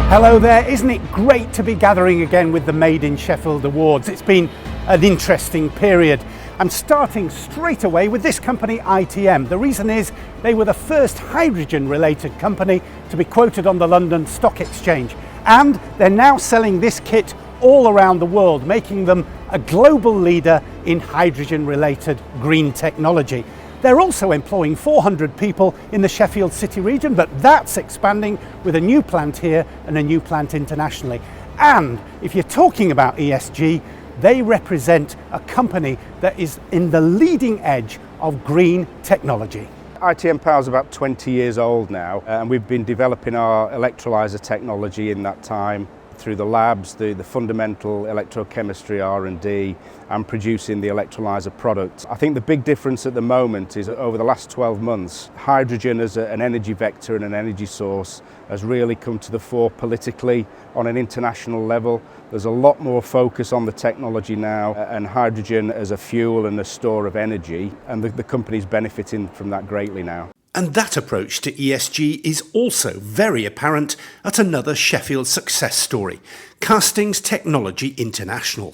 Hello there, isn't it great to be gathering again with the Made in Sheffield Awards? It's been an interesting period. I'm starting straight away with this company, ITM. The reason is they were the first hydrogen-related company to be quoted on the London Stock Exchange. And they're now selling this kit all around the world, making them a global leader in hydrogen-related green technology. They're also employing 400 people in the Sheffield City region, but that's expanding with a new plant here and a new plant internationally. And if you're talking about ESG, they represent a company that is in the leading edge of green technology. ITM Power is about 20 years old now, and we've been developing our electrolyser technology in that time through the labs, the fundamental electrochemistry R&D, and producing the electrolyser product. I think the big difference at the moment is that over the last 12 months, hydrogen as an energy vector and an energy source has really come to the fore politically on an international level. There's a lot more focus on the technology now and hydrogen as a fuel and a store of energy, and the company's benefiting from that greatly now. And that approach to ESG is also very apparent at another Sheffield success story, Castings Technology International.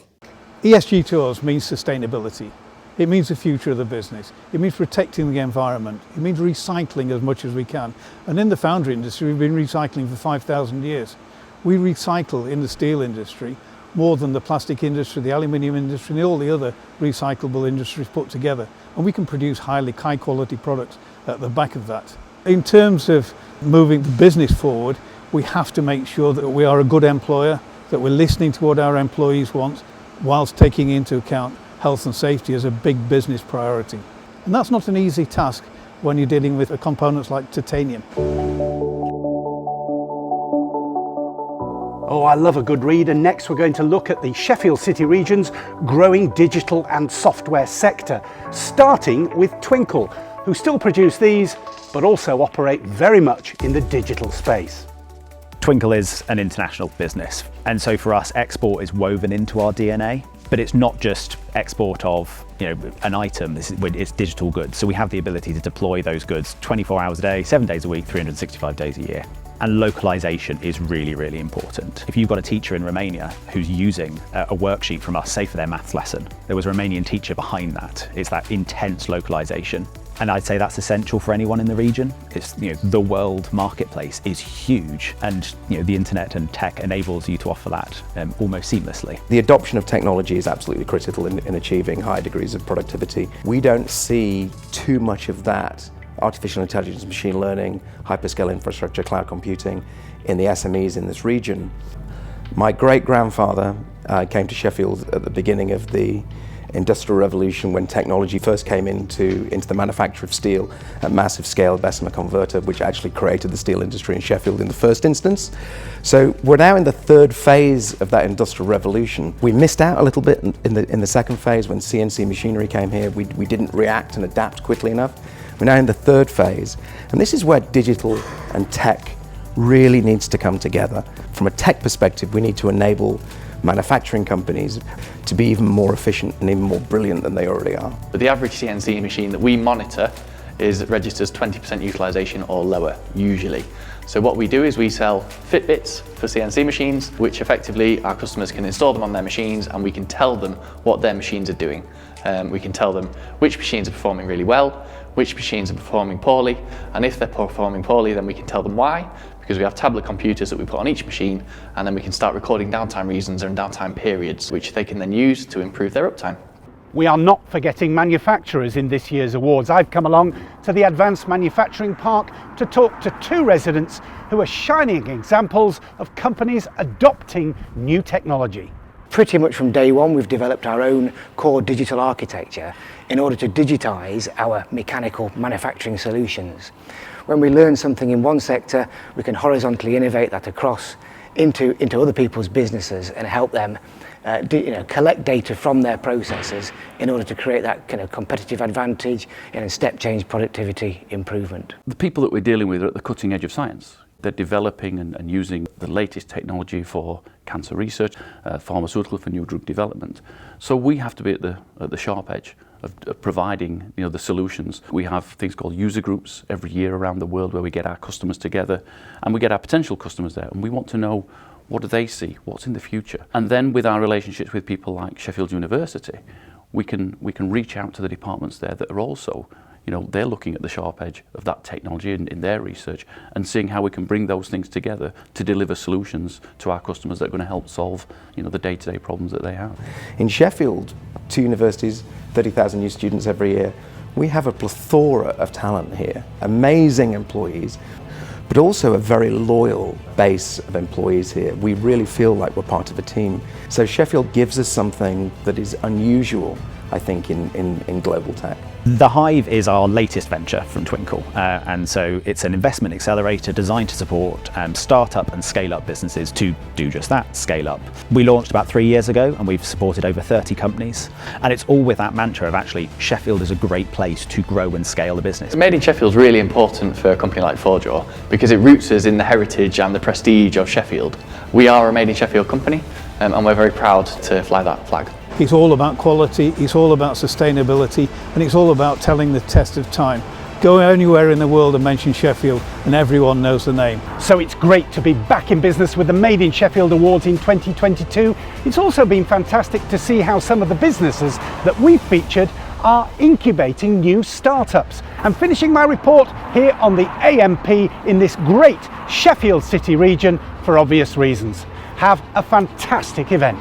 ESG to us means sustainability. It means the future of the business. It means protecting the environment. It means recycling as much as we can. And in the foundry industry, we've been recycling for 5,000 years. We recycle in the steel industry more than the plastic industry, the aluminium industry, and all the other recyclable industries put together. And we can produce high quality products at the back of that. In terms of moving the business forward, we have to make sure that we are a good employer, that we're listening to what our employees want, whilst taking into account health and safety as a big business priority. And that's not an easy task when you're dealing with components like titanium. Oh, I love a good read, and next we're going to look at the Sheffield City region's growing digital and software sector, starting with Twinkle, who still produce these, but also operate very much in the digital space. Twinkle is an international business, and so for us, export is woven into our DNA. But it's not just export of an item, it's digital goods. So we have the ability to deploy those goods 24 hours a day, 7 days a week, 365 days a year. And localization is really, really important. If you've got a teacher in Romania who's using a worksheet from us, say for their maths lesson, there was a Romanian teacher behind that. It's that intense localization. And I'd say that's essential for anyone in the region. It's, the world marketplace is huge, and the internet and tech enables you to offer that almost seamlessly. The adoption of technology is absolutely critical in achieving high degrees of productivity. We don't see too much of that artificial intelligence, machine learning, hyperscale infrastructure, cloud computing in the SMEs in this region. My great-grandfather came to Sheffield at the beginning of the Industrial Revolution, when technology first came into the manufacture of steel at massive scale, Bessemer converter, which actually created the steel industry in Sheffield in the first instance. So we're now in the third phase of that Industrial Revolution. We missed out a little bit in the second phase when CNC machinery came here. We didn't react and adapt quickly enough. We're now in the third phase, and this is where digital and tech really needs to come together. From a tech perspective, we need to enable manufacturing companies to be even more efficient and even more brilliant than they already are. The average CNC machine that we monitor registers 20% utilization or lower, usually. So what we do is we sell Fitbits for CNC machines, which effectively our customers can install them on their machines, and we can tell them what their machines are doing. We can tell them which machines are performing really well, which machines are performing poorly, and if they're performing poorly, then we can tell them why, because we have tablet computers that we put on each machine, and then we can start recording downtime reasons and downtime periods, which they can then use to improve their uptime. We are not forgetting manufacturers in this year's awards. I've come along to the Advanced Manufacturing Park to talk to two residents who are shining examples of companies adopting new technology. Pretty much from day one, we've developed our own core digital architecture in order to digitize our mechanical manufacturing solutions. When we learn something in one sector, we can horizontally innovate that across into other people's businesses and help them collect data from their processes in order to create that kind of competitive advantage and step change productivity improvement. The people that we're dealing with are at the cutting edge of science. They're developing and using the latest technology for cancer research, pharmaceutical for new drug development. So we have to be at the sharp edge of providing the solutions. We have things called user groups every year around the world where we get our customers together and we get our potential customers there, and we want to know what do they see, what's in the future. And then with our relationships with people like Sheffield University, we can reach out to the departments there that are also, they're looking at the sharp edge of that technology in their research and seeing how we can bring those things together to deliver solutions to our customers that are going to help solve, the day-to-day problems that they have. In Sheffield, 2 universities, 30,000 new students every year, we have a plethora of talent here, amazing employees, but also a very loyal base of employees here. We really feel like we're part of a team. So Sheffield gives us something that is unusual, I think, in global tech. The Hive is our latest venture from Twinkle, and so it's an investment accelerator designed to support startup and scale-up businesses to do just that, scale up. We launched about 3 years ago and we've supported over 30 companies, and it's all with that mantra of actually Sheffield is a great place to grow and scale a business. Made in Sheffield is really important for a company like Forjaw because it roots us in the heritage and the prestige of Sheffield. We are a Made in Sheffield company, and we're very proud to fly that flag. It's all about quality, it's all about sustainability, and it's all about telling the test of time. Go anywhere in the world and mention Sheffield and everyone knows the name. So it's great to be back in business with the Made in Sheffield Awards in 2022. It's also been fantastic to see how some of the businesses that we've featured are incubating new startups. I'm finishing my report here on the AMP in this great Sheffield City region for obvious reasons. Have a fantastic event.